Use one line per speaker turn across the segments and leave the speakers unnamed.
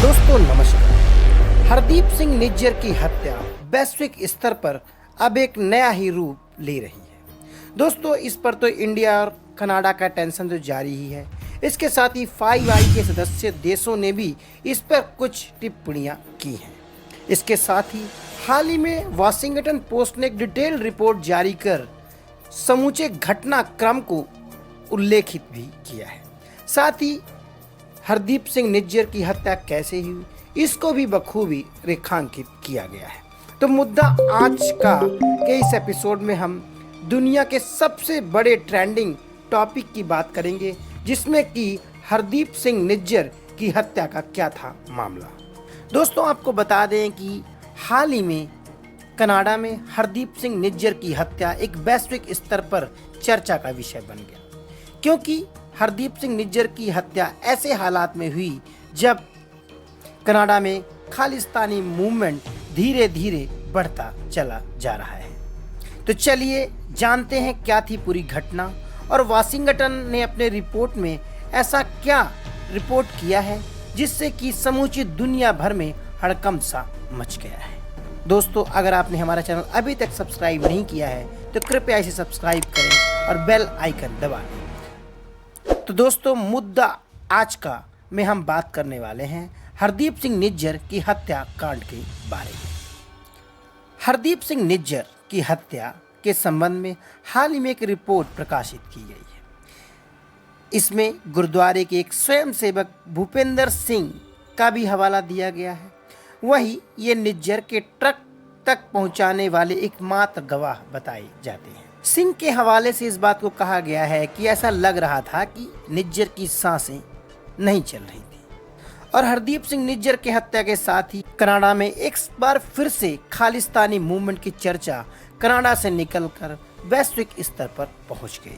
दोस्तों नमस्कार। हरदीप सिंह निज्जर की हत्या वैश्विक स्तर पर अब एक नया ही रूप ले रही है। दोस्तों इस पर तो इंडिया और कनाडा का टेंशन तो जारी ही है। इसके साथ ही 5i के सदस्य देशों ने भी इस पर कुछ टिप्पणियां की हैं। इसके साथ ही हाल ही में वाशिंगटन पोस्ट ने एक डिटेल रिपोर्ट जारी कर समूचे घटनाक्रम को उल्लेखित भी किया है। साथ ही हरदीप सिंह निज्जर की हत्या कैसे हुई इसको भी बखूबी रेखांकित किया गया है। तो मुद्दा आज के इस एपिसोड में हम दुनिया के सबसे बड़े ट्रेंडिंग टॉपिक की बात करेंगे, जिसमें कि हरदीप सिंह निज्जर की हत्या का क्या था मामला। दोस्तों आपको बता दें कि हाल ही में कनाडा में हरदीप सिंह निज्जर की हत्या एक वैश्विक स्तर पर चर्चा का विषय बन गया, क्योंकि हरदीप सिंह निज्जर की हत्या ऐसे हालात में हुई जब कनाडा में खालिस्तानी मूवमेंट धीरे धीरे बढ़ता चला जा रहा है। तो चलिए जानते हैं क्या थी पूरी घटना और वाशिंगटन ने अपने रिपोर्ट में ऐसा क्या रिपोर्ट किया है जिससे कि समूची दुनिया भर में हड़कंप सा मच गया है। दोस्तों अगर आपने हमारा चैनल अभी तक सब्सक्राइब नहीं किया है तो कृपया इसे सब्सक्राइब करें और बेल आइकन दबा दें। तो दोस्तों मुद्दा आज का में हम बात करने वाले हैं हरदीप सिंह निज्जर की हत्या कांड के बारे में। हरदीप सिंह निज्जर की हत्या के संबंध में हाल ही में एक रिपोर्ट प्रकाशित की गई है। इसमें गुरुद्वारे के एक स्वयंसेवक भूपेंद्र सिंह का भी हवाला दिया गया है। वही ये निज्जर के ट्रक तक पहुंचाने वाले एकमात्र गवाह बताए जाते हैं। सिंह के हवाले से इस बात को कहा गया है कि ऐसा लग रहा था कि निज्जर की सांसें नहीं चल रही थी और हरदीप सिंह निज्जर की हत्या के साथ ही कनाडा में एक बार फिर से खालिस्तानी मूवमेंट की चर्चा कनाडा से निकलकर वैश्विक स्तर पर पहुंच गई।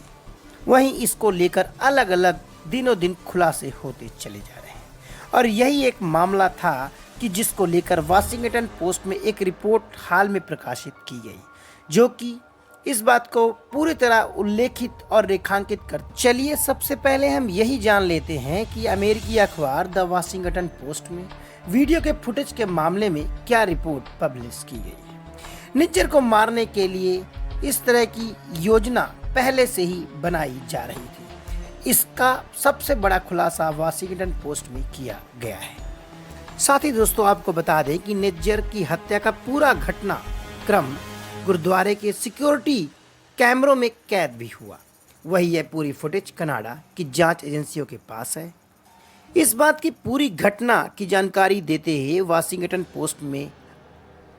वहीं इसको लेकर अलग अलग दिनों दिन खुलासे होते चले जा रहे हैं और यही एक मामला था कि जिसको लेकर वाशिंगटन पोस्ट में एक रिपोर्ट हाल में प्रकाशित की गई, जो कि इस बात को पूरी तरह उल्लेखित और रेखांकित कर। चलिए सबसे पहले हम यही जान लेते हैं कि अमेरिकी अखबार द वाशिंगटन पोस्ट में वीडियो के फुटेज के मामले में क्या रिपोर्ट पब्लिश की गई है। निज्जर को मारने के लिए इस तरह की योजना पहले से ही बनाई जा रही थी। इसका सबसे बड़ा खुलासा वाशिंगटन पोस्ट में किया गया है। साथ ही दोस्तों आपको बता दें कि निज्जर की हत्या का पूरा घटनाक्रम गुरुद्वारे के सिक्योरिटी कैमरों में कैद भी हुआ। वही यह पूरी फुटेज कनाडा की जांच एजेंसियों के पास है। इस बात की पूरी घटना की जानकारी देते हुए वाशिंगटन पोस्ट में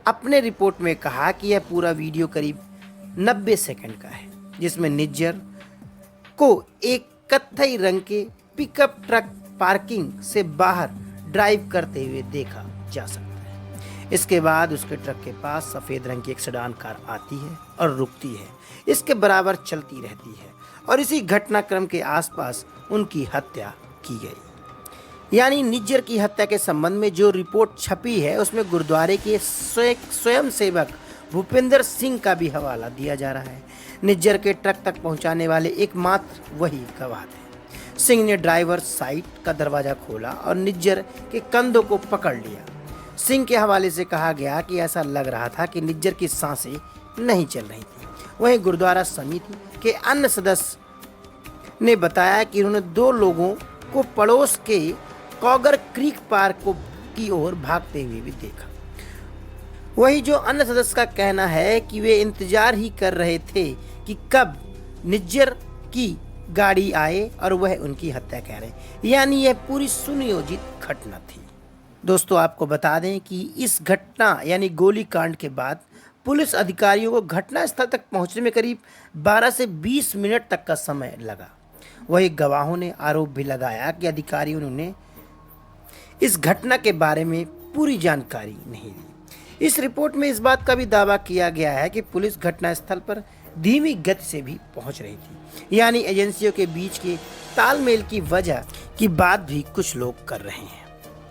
अपने रिपोर्ट में कहा कि यह पूरा वीडियो करीब 90 सेकंड का है, जिसमें निज्जर को एक कत्थई रंग के पिकअप ट्रक पार्किंग से बाहर ड्राइव करते हुए देखा जा सकता है। इसके बाद उसके ट्रक के पास सफ़ेद रंग की एक सेडान कार आती है और रुकती है, इसके बराबर चलती रहती है और इसी घटनाक्रम के आसपास उनकी हत्या की गई। यानी निज्जर की हत्या के संबंध में जो रिपोर्ट छपी है उसमें गुरुद्वारे के स्वयंसेवक भूपेंद्र सिंह का भी हवाला दिया जा रहा है। निज्जर के ट्रक तक पहुंचाने वाले एकमात्र वही गवाह थे। सिंह ने ड्राइवर साइड का दरवाज़ा खोला और निज्जर के कंधों को पकड़ लिया। सिंह के हवाले से कहा गया कि ऐसा लग रहा था कि निज्जर की सांसें नहीं चल रही थी। वहीं गुरुद्वारा समिति के अन्य सदस्य ने बताया कि उन्होंने 2 लोगों को पड़ोस के कॉगर क्रीक पार्क की ओर भागते हुए भी देखा। वही जो अन्य सदस्य का कहना है कि वे इंतजार ही कर रहे थे कि कब निज्जर की गाड़ी आए और वह उनकी हत्या करे। यानी यह पूरी सुनियोजित घटना थी। दोस्तों आपको बता दें कि इस घटना यानी गोली कांड के बाद पुलिस अधिकारियों को घटना स्थल तक पहुंचने में करीब 12 से 20 मिनट तक का समय लगा। वही गवाहों ने आरोप भी लगाया कि अधिकारियों ने उन्हें इस घटना के बारे में पूरी जानकारी नहीं दी। इस रिपोर्ट में इस बात का भी दावा किया गया है कि पुलिस घटनास्थल पर धीमी गति से भी पहुंच रही थी। यानी एजेंसियों के बीच के तालमेल की वजह की बात भी कुछ लोग कर रहे हैं।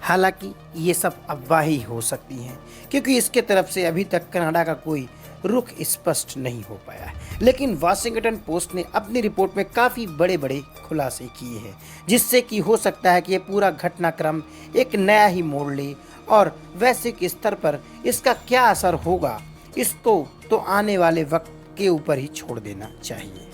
हालांकि ये सब अफवाह ही हो सकती हैं, क्योंकि इसके तरफ से अभी तक कनाडा का कोई रुख स्पष्ट नहीं हो पाया है। लेकिन वाशिंगटन पोस्ट ने अपनी रिपोर्ट में काफ़ी बड़े बड़े खुलासे किए हैं, जिससे कि हो सकता है कि ये पूरा घटनाक्रम एक नया ही मोड़ ले और वैश्विक स्तर पर इसका क्या असर होगा, इसको तो आने वाले वक्त के ऊपर ही छोड़ देना चाहिए।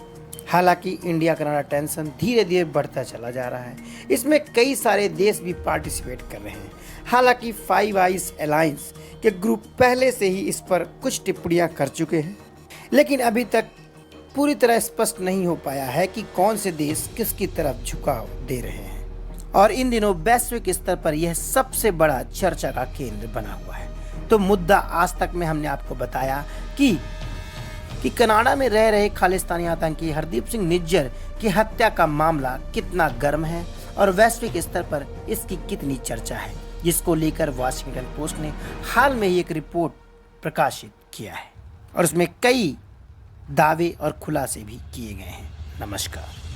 हालांकि इंडिया कनाडा टेंशन धीरे धीरे बढ़ता चला जा रहा है। इसमें कई सारे देश भी पार्टिसिपेट कर रहे हैं। हालांकि फाइव आइज अलायंस के ग्रुप पहले से ही इस पर कुछ टिप्पणियां कर चुके हैं, लेकिन अभी तक पूरी तरह स्पष्ट नहीं हो पाया है कि कौन से देश किसकी तरफ झुकाव दे रहे हैं। और इन दिनों वैश्विक स्तर पर यह सबसे बड़ा चर्चा का केंद्र बना हुआ है। तो मुद्दा आज तक में हमने आपको बताया कि कनाडा में रह रहे खालिस्तानी आतंकी हरदीप सिंह निज्जर की हत्या का मामला कितना गर्म है और वैश्विक स्तर पर इसकी कितनी चर्चा है, जिसको लेकर वाशिंगटन पोस्ट ने हाल में ही एक रिपोर्ट प्रकाशित किया है और उसमें कई दावे और खुलासे भी किए गए हैं। नमस्कार।